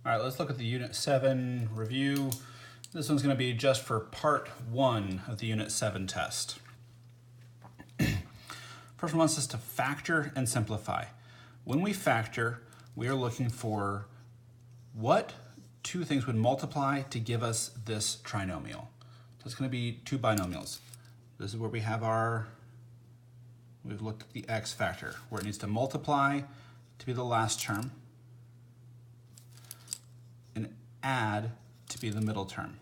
All right, let's look at the Unit 7 review. This one's going to be just for part 1 of the Unit 7 test. First one wants us to factor and simplify. When we factor, we are looking for what two things would multiply to give us this trinomial. So it's going to be two binomials. This is where we have we've looked at the x factor, where it needs to multiply to be the last term and add to be the middle term.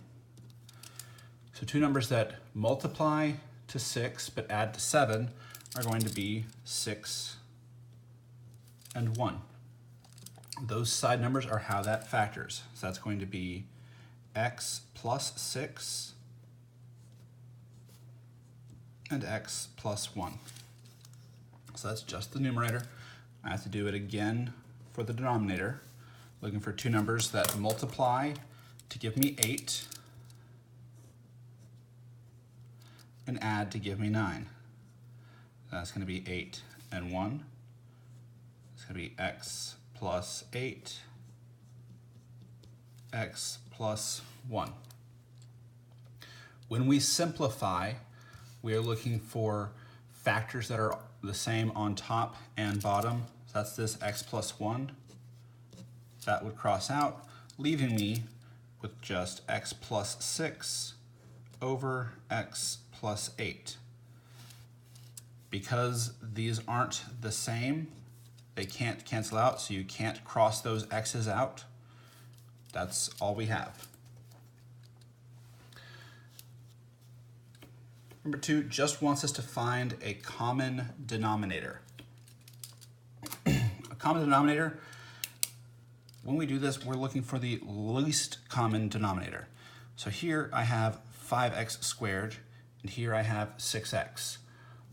So two numbers that multiply to 6 but add to 7 are going to be 6 and 1. Those side numbers are how that factors. So that's going to be x plus 6 and x plus 1. So that's just the numerator. I have to do it again for the denominator. Looking for two numbers that multiply to give me 8 and add to give me 9. That's going to be 8 and 1. It's going to be x plus 8, x plus 1. When we simplify, we are looking for factors that are the same on top and bottom. So that's this x plus 1. That would cross out, leaving me with just x plus 6 over x plus 8. Because these aren't the same, they can't cancel out, so you can't cross those x's out. That's all we have. Number 2 just wants us to find a common denominator. A common denominator, when we do this, we're looking for the least common denominator. So here I have 5x squared, and here I have 6x.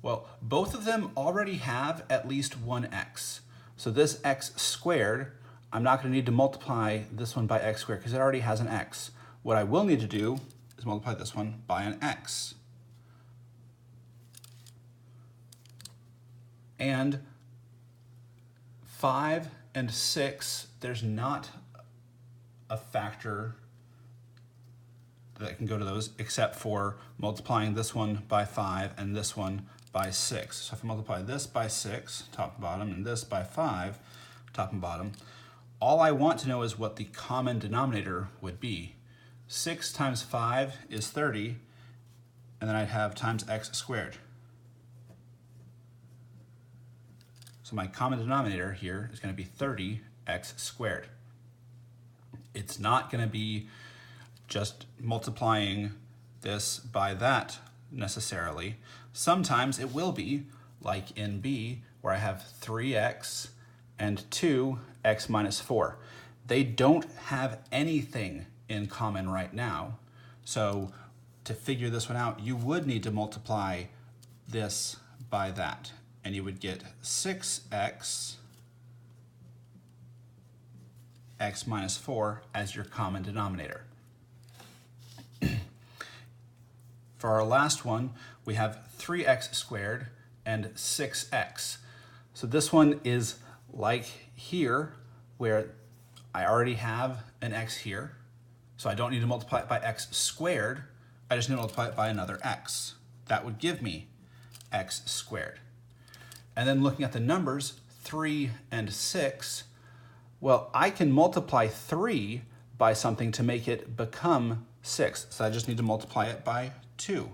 Well, both of them already have at least one x. So this x squared, I'm not going to need to multiply this one by x squared because it already has an x. What I will need to do is multiply this one by an x. And 5 and 6, there's not a factor that can go to those except for multiplying this one by 5 and this one by 6. So if I multiply this by 6, top and bottom, and this by 5, top and bottom, all I want to know is what the common denominator would be. 6 times 5 is 30, and then I'd have times x squared. So my common denominator here is going to be 30x squared. It's not going to be just multiplying this by that necessarily. Sometimes it will be, like in B, where I have 3x and 2x minus 4. They don't have anything in common right now. So to figure this one out, you would need to multiply this by that. And you would get 6x, x minus 4 as your common denominator. For our last one, we have 3x squared and 6x. So this one is like here, where I already have an x here. So I don't need to multiply it by x squared. I just need to multiply it by another x. That would give me x squared. And then looking at the numbers, 3 and 6, well, I can multiply 3 by something to make it become 6. So I just need to multiply it by 2.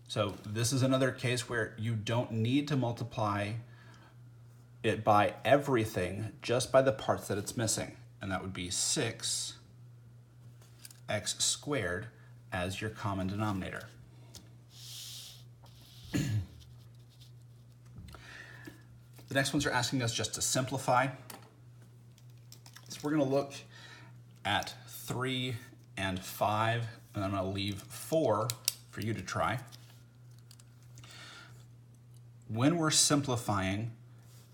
So this is another case where you don't need to multiply it by everything, just by the parts that it's missing. And that would be 6x squared as your common denominator. The next ones are asking us just to simplify. So we're going to look at 3 and 5, and I'm going to leave 4 for you to try. When we're simplifying,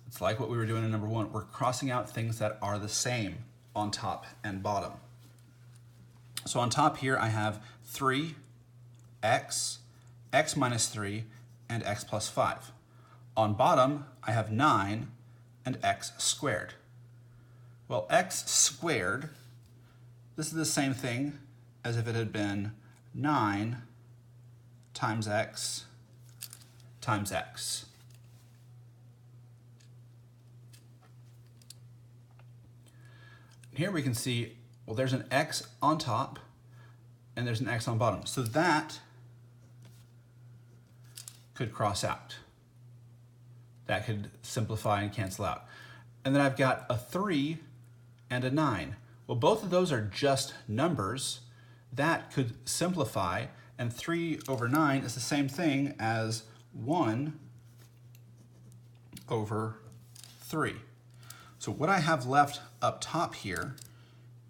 it's like what we were doing in number 1. We're crossing out things that are the same on top and bottom. So on top here, I have 3, x, x minus 3, and x plus 5. On bottom, I have 9 and x squared. Well, x squared, this is the same thing as if it had been 9 times x times x. Here we can see, well, there's an x on top and there's an x on bottom. So that could cross out. That could simplify and cancel out. And then I've got a 3 and a 9. Well, both of those are just numbers. That could simplify, and 3 over 9 is the same thing as 1 over 3. So what I have left up top here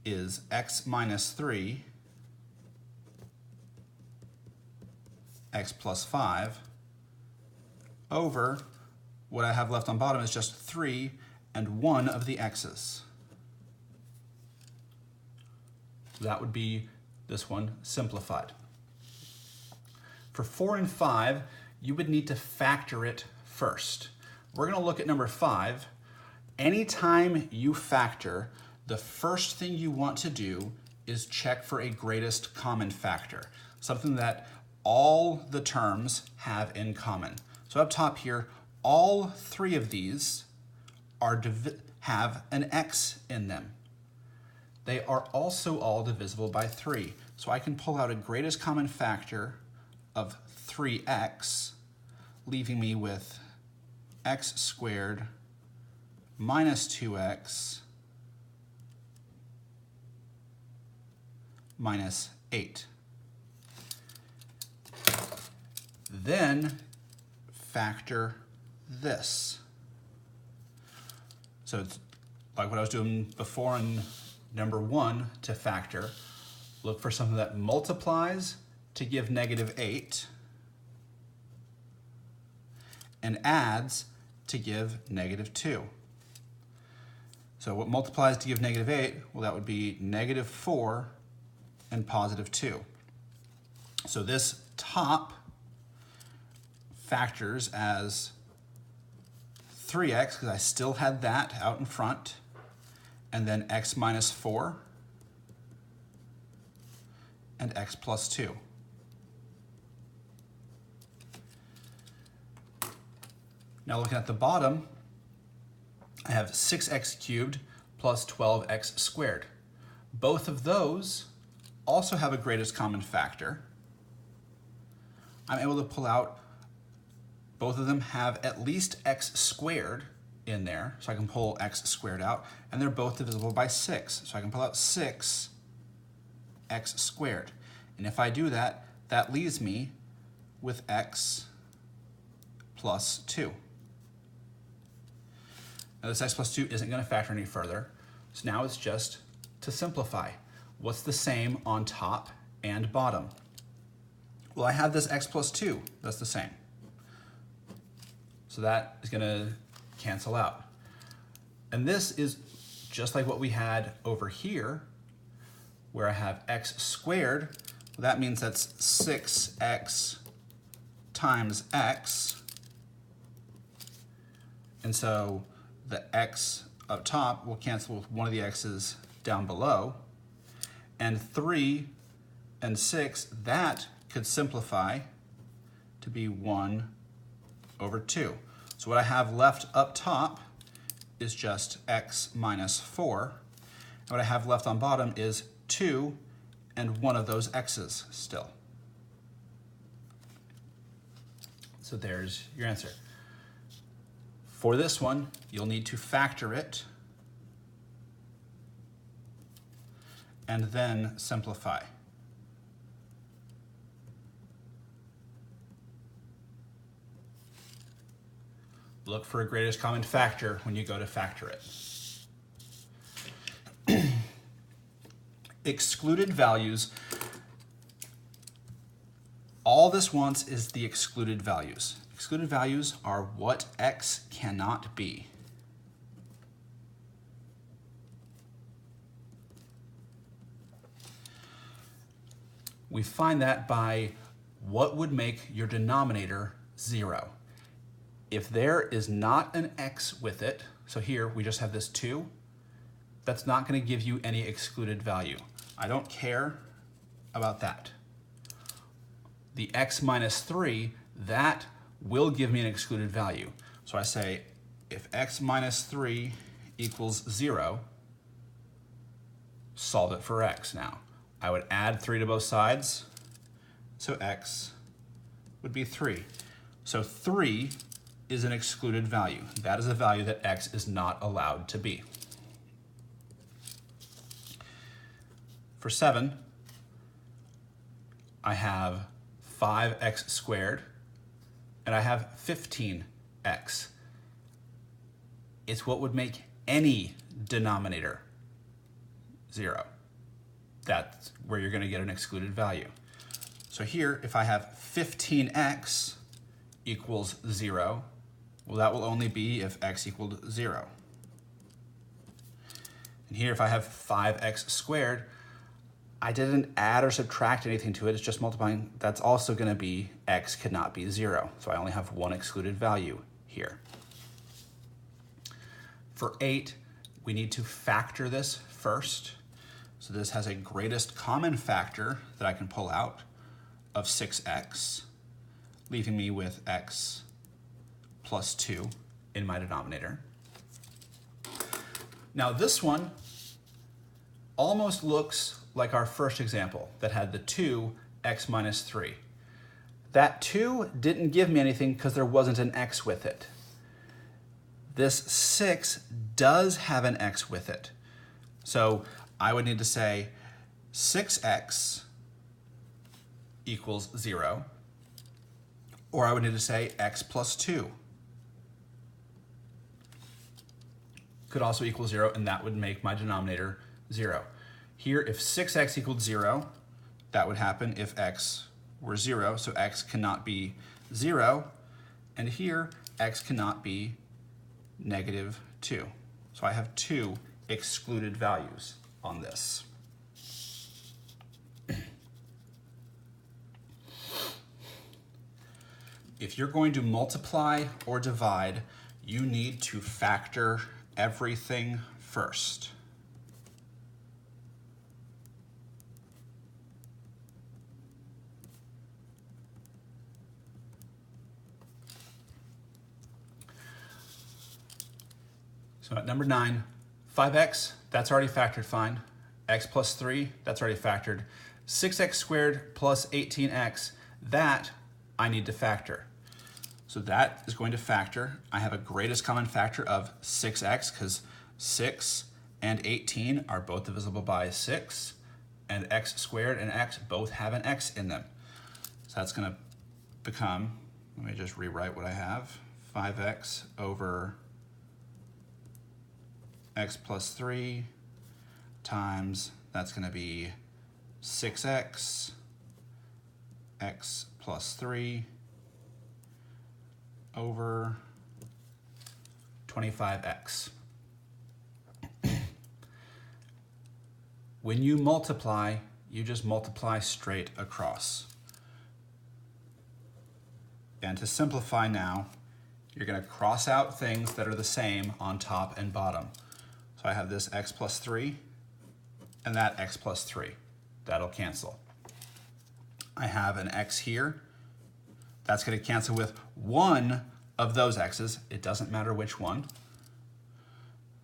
is x minus 3, x plus 5, over what I have left on bottom is just 3 and 1 of the x's. That would be this one simplified. For 4 and 5, you would need to factor it first. We're going to look at number 5. Anytime you factor, the first thing you want to do is check for a greatest common factor, something that all the terms have in common. So up top here, all 3 of these have an x in them. They are also all divisible by 3. So I can pull out a greatest common factor of 3x, leaving me with x squared minus 2x minus 8. Then factor this. So it's like what I was doing before in number 1 to factor. Look for something that multiplies to give negative 8 and adds to give negative 2. So what multiplies to give negative 8? Well, that would be negative 4 and positive 2. So this top factors as 3x, because I still had that out in front, and then x minus 4 and x plus 2. Now looking at the bottom, I have 6x cubed plus 12x squared. Both of those also have a greatest common factor. I'm able to pull out, both of them have at least x squared in there, so I can pull x squared out, and they're both divisible by 6. So I can pull out 6x squared. And if I do that, that leaves me with x plus 2. Now this x plus 2 isn't going to factor any further, so now it's just to simplify. What's the same on top and bottom? Well, I have this x plus 2, that's the same. So that is going to cancel out. And this is just like what we had over here, where I have x squared. Well, that means that's 6x times x. And so the x up top will cancel with one of the x's down below. And 3 and 6, that could simplify to be 1 over 2. So what I have left up top is just x minus 4. And what I have left on bottom is 2 and one of those x's still. So there's your answer. For this one, you'll need to factor it and then simplify. Look for a greatest common factor when you go to factor it. Excluded values. All this wants is the excluded values. Excluded values are what x cannot be. We find that by what would make your denominator 0. If there is not an x with it, so here we just have this 2, that's not going to give you any excluded value. I don't care about that. The x minus 3, that will give me an excluded value. So I say if x minus 3 equals 0, solve it for x now. I would add 3 to both sides, so x would be 3. So 3 is an excluded value. That is a value that x is not allowed to be. For 7, I have 5x squared, and I have 15x. It's what would make any denominator 0. That's where you're going to get an excluded value. So here, if I have 15x equals 0, well, that will only be if x equaled 0. And here, if I have 5x squared, I didn't add or subtract anything to it, it's just multiplying. That's also going to be x cannot be 0, so I only have one excluded value here. For 8, we need to factor this first. So this has a greatest common factor that I can pull out of 6x, leaving me with x plus 2 in my denominator. Now this one almost looks like our first example that had the 2x minus 3. That 2 didn't give me anything because there wasn't an x with it. This 6 does have an x with it. So I would need to say 6x equals 0, or I would need to say x plus 2 could also equal 0, and that would make my denominator 0. Here, if 6x equaled 0, that would happen if x were 0, so x cannot be 0, and here, x cannot be negative 2. So I have 2 excluded values on this. If you're going to multiply or divide, you need to factor everything first. So at number 9, 5x, that's already factored fine. X plus 3, that's already factored. 6x squared plus 18x, that I need to factor. So that is going to factor. I have a greatest common factor of 6x because 6 and 18 are both divisible by 6, and x squared and x both have an x in them. So that's going to become, let me just rewrite what I have, 5x over x plus 3 times, that's going to be 6x, x plus 3 over 25x. When you multiply, you just multiply straight across. And to simplify now, you're going to cross out things that are the same on top and bottom. So I have this x plus 3 and that x plus 3. That'll cancel. I have an x here. That's going to cancel with one of those x's. It doesn't matter which one.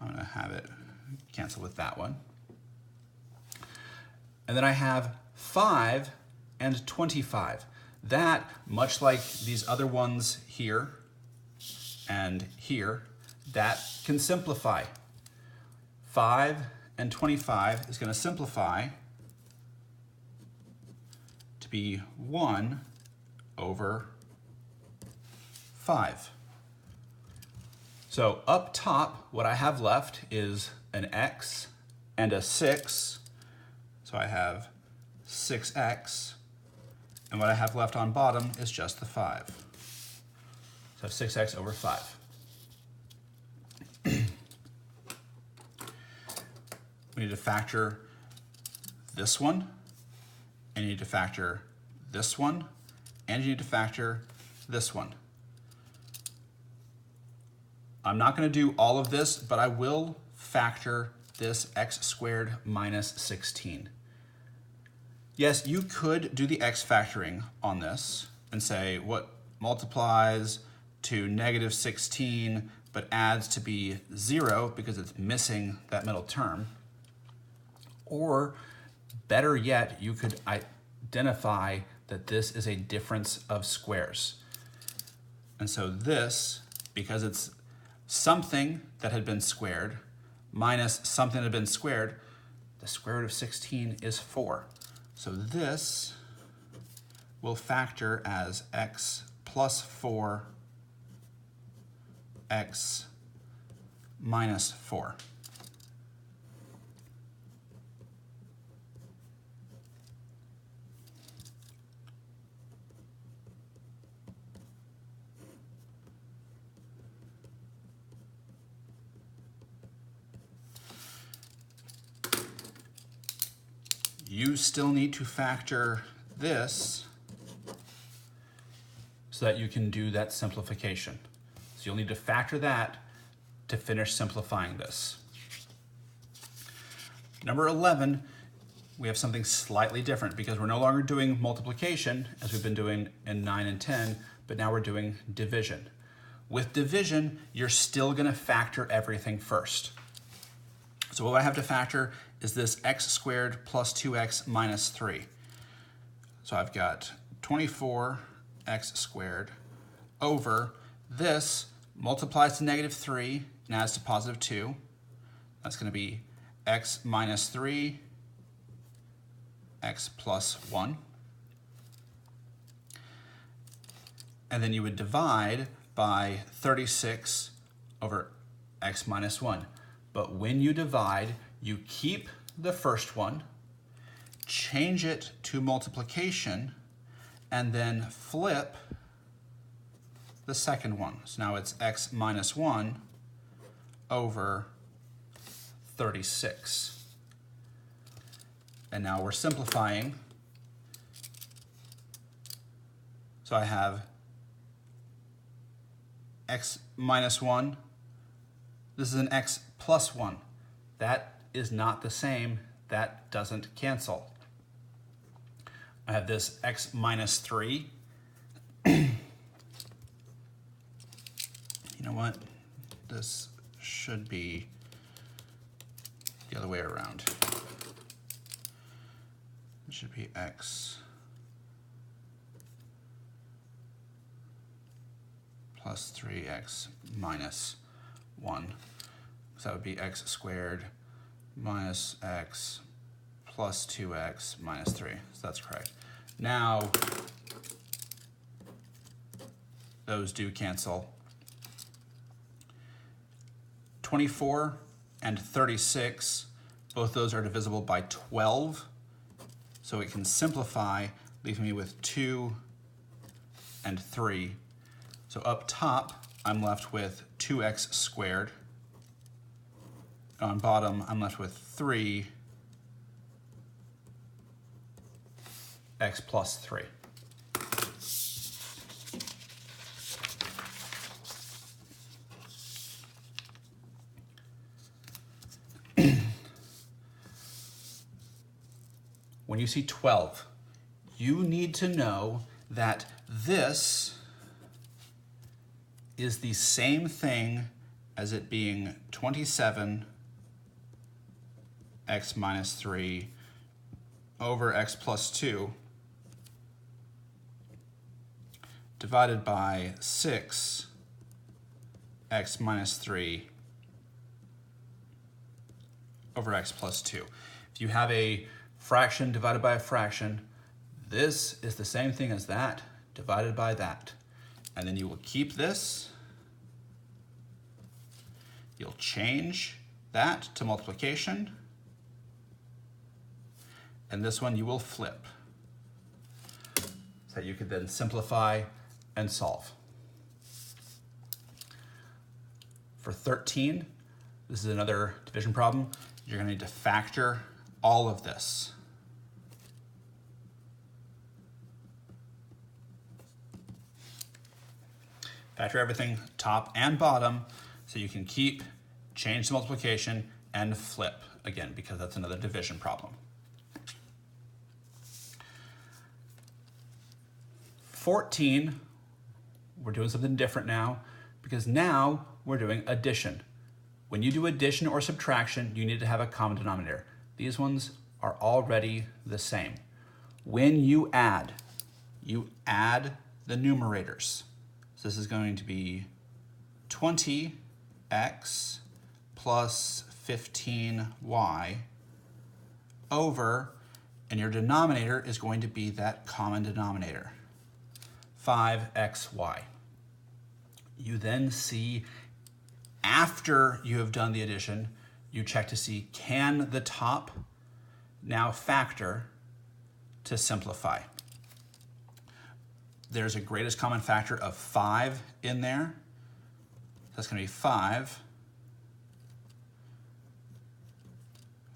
I'm going to have it cancel with that one. And then I have 5 and 25. That, much like these other ones here and here, that can simplify. 5 and 25 is going to simplify to be 1 over 5. So up top, what I have left is an x and a 6. So I have 6x, and what I have left on bottom is just the 5. So I have 6x over 5. We need to factor this one, and you need to factor this one, and you need to factor this one. I'm not going to do all of this, but I will factor this x squared minus 16. Yes, you could do the x factoring on this and say what multiplies to negative 16 but adds to be 0 because it's missing that middle term. Or better yet, you could identify that this is a difference of squares. And so this, because it's something that had been squared minus something that had been squared, the square root of 16 is 4. So this will factor as x plus 4, x minus 4. You still need to factor this so that you can do that simplification. So you'll need to factor that to finish simplifying this. Number 11, we have something slightly different because we're no longer doing multiplication as we've been doing in 9 and 10, but now we're doing division. With division, you're still going to factor everything first. So what I have to factor is this x squared plus 2x minus 3. So I've got 24x squared over this multiplies to negative 3 and adds to positive 2. That's going to be x minus 3, x plus 1. And then you would divide by 36 over x minus 1. But when you divide, you keep the first one, change it to multiplication, and then flip the second one. So now it's x minus 1 over 36. And now we're simplifying. So I have x minus 1. This is an x plus 1. That is not the same. That doesn't cancel. I have this x minus 3. You know what? This should be the other way around. It should be x plus 3x minus 1. So that would be x squared minus x plus 2x minus 3. So that's correct. Now, those do cancel. 24 and 36, both those are divisible by 12. So it can simplify, leaving me with 2 and 3. So up top, I'm left with 2x squared. On bottom, I'm left with 3x plus 3. When you see 12, you need to know that this is the same thing as it being 27 x minus 3 over x plus 2 divided by 6 x minus 3 over x plus 2. If you have a fraction divided by a fraction, this is the same thing as that divided by that. And then you will keep this. You'll change that to multiplication. And this one you will flip. So you could then simplify and solve. For 13, this is another division problem. You're going to need to factor all of this. Factor everything top and bottom so you can keep, change the multiplication, and flip again, because that's another division problem. 14, we're doing something different now, because now we're doing addition. When you do addition or subtraction, you need to have a common denominator. These ones are already the same. When you add the numerators. So this is going to be 20x plus 15y over, and your denominator is going to be that common denominator, 5xy. You then see, after you have done the addition, you check to see, can the top now factor to simplify? There's a greatest common factor of 5 in there. That's going to be 5,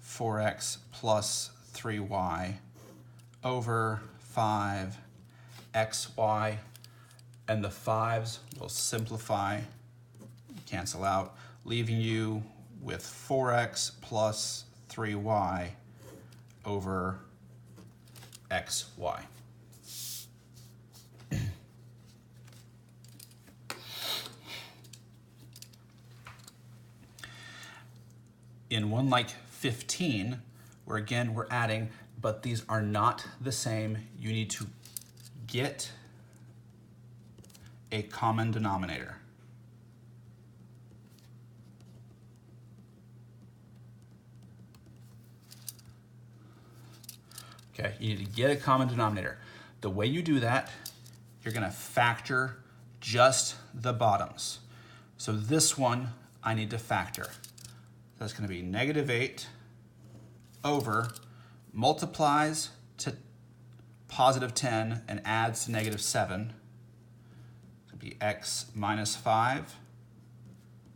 4x plus 3y over 5xy, and the 5's will simplify, cancel out, leaving you with 4x plus 3y over xy. In one like 15, where again we're adding, but these are not the same, you need to get a common denominator. Okay, you need to get a common denominator. The way you do that, you're gonna factor just the bottoms. So this one I need to factor. That's going to be -8 over, multiplies to +10 and adds to -7. It's going to be x minus 5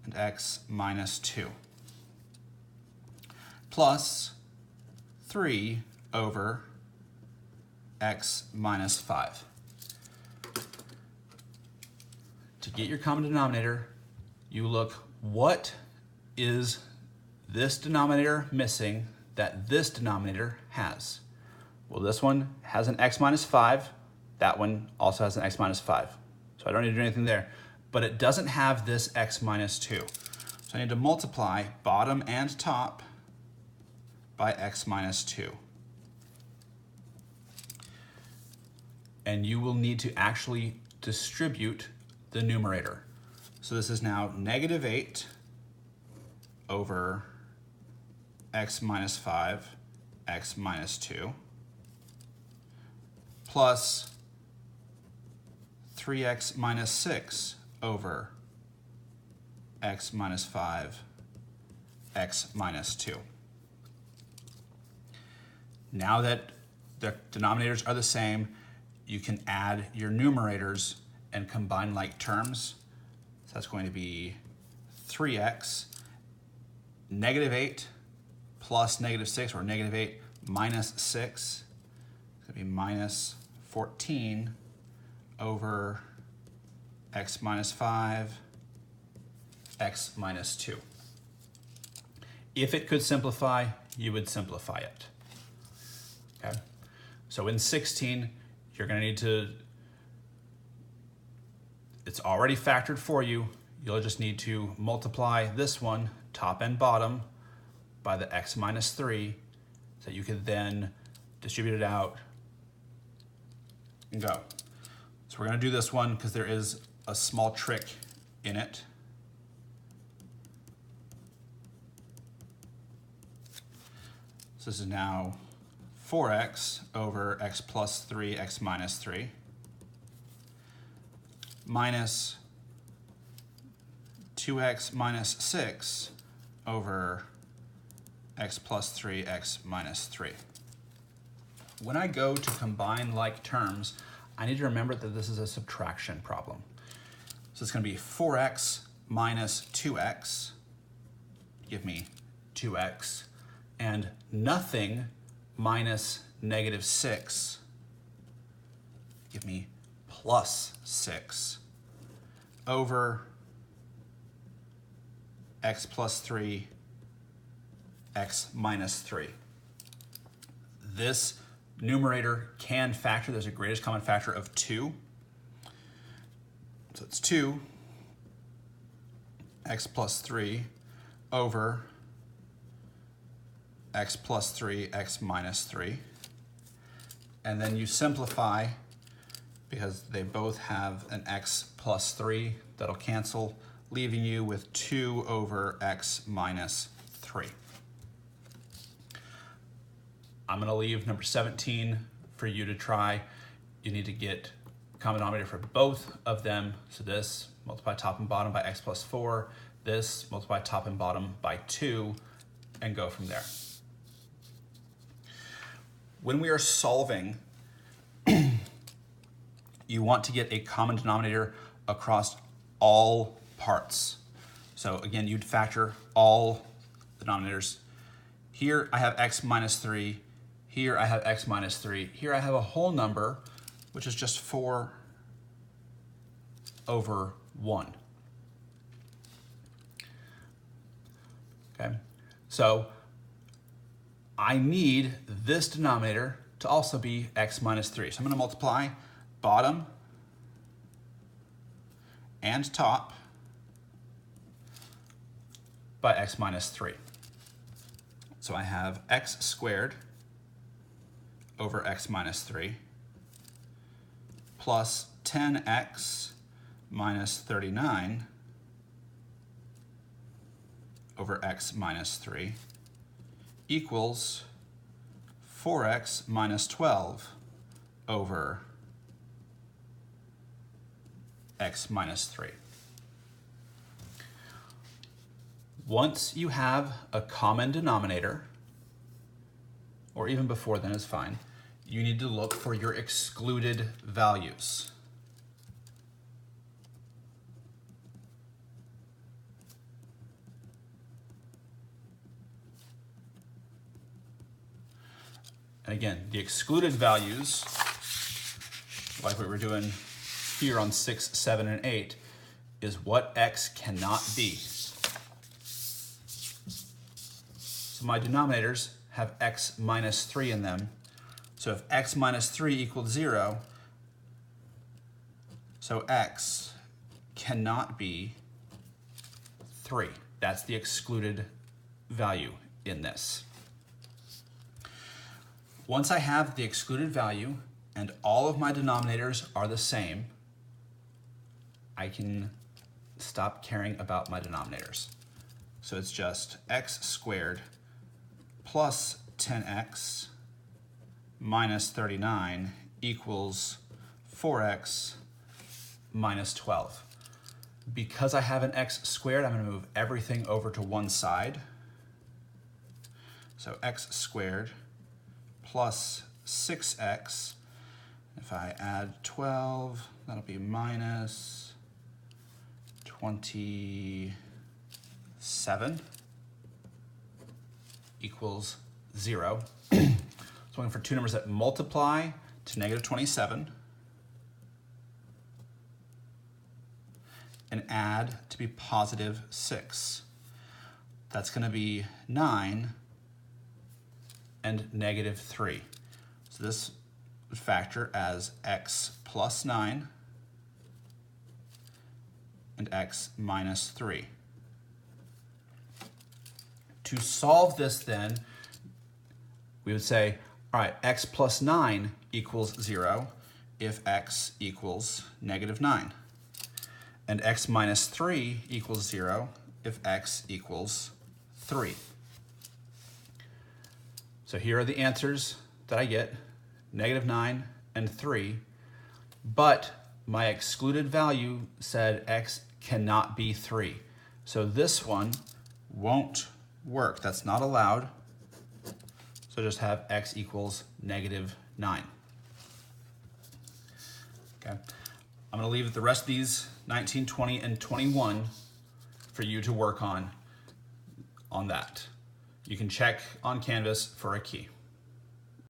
and x minus 2. Plus 3 over x minus 5. To get your common denominator, you look, what is this denominator missing that this denominator has? Well, this one has an x minus 5. That one also has an x minus 5. So I don't need to do anything there. But it doesn't have this x minus 2. So I need to multiply bottom and top by x minus 2. And you will need to actually distribute the numerator. So this is now -8 over x minus 5, x minus 2, plus 3x minus 6 over x minus 5, x minus 2. Now that the denominators are the same, you can add your numerators and combine like terms. So that's going to be 3x, -8 plus -6, or -8 minus 6. It's going to be minus 14 over x minus 5, x minus 2. If it could simplify, you would simplify it. Okay? So in 16, you're going to need to, it's already factored for you. You'll just need to multiply this one, top and bottom, by the x minus 3, so you can then distribute it out and go. So we're going to do this one because there is a small trick in it. So this is now 4x over x plus 3, x minus 3, minus 2x minus 6 over x plus 3, x minus 3. When I go to combine like terms, I need to remember that this is a subtraction problem. So it's going to be 4x minus 2x, give me 2x, and nothing minus -6, give me plus 6, over x plus 3, x minus 3. This numerator can factor. There's a greatest common factor of 2. So it's 2 x plus 3 over x plus 3, x minus 3. And then you simplify because they both have an x plus 3. That'll cancel, leaving you with 2 over x minus 3. I'm going to leave number 17 for you to try. You need to get common denominator for both of them. So this, multiply top and bottom by x plus 4. This, multiply top and bottom by 2, and go from there. When we are solving, you want to get a common denominator across all parts. So again, you'd factor all the denominators. Here I have x minus 3. Here I have x minus 3. Here I have a whole number, which is just 4 over 1. Okay, so I need this denominator to also be x minus 3. So I'm going to multiply bottom and top by x minus 3. So I have x squared over x minus 3 plus 10x minus 39 over x minus 3 equals 4x minus 12 over x minus 3. Once you have a common denominator, or even before then is fine, you need to look for your excluded values. And again, the excluded values, like we were doing here on 6, 7, and 8, is what x cannot be. So my denominators have x minus 3 in them. So if x minus 3 equals 0, so x cannot be 3. That's the excluded value in this. Once I have the excluded value and all of my denominators are the same, I can stop caring about my denominators. So it's just x squared plus 10x minus 39 equals 4x minus 12. Because I have an x squared, I'm going to move everything over to one side. So x squared plus 6x. If I add 12, that'll be minus 27 equals 0. So I'm looking for two numbers that multiply to negative 27 and add to be positive 6. That's going to be 9 and negative 3. So this would factor as x plus 9 and x minus 3. To solve this then, we would say, all right, x plus 9 equals 0 if x equals negative 9. And x minus 3 equals 0 if x equals 3. So here are the answers that I get, negative 9 and 3, but my excluded value said x cannot be 3. So this one won't work. That's not allowed. So just have x equals negative 9. Okay. I'm going to leave the rest of these 19, 20, and 21 for you to work on that. You can check on Canvas for a key.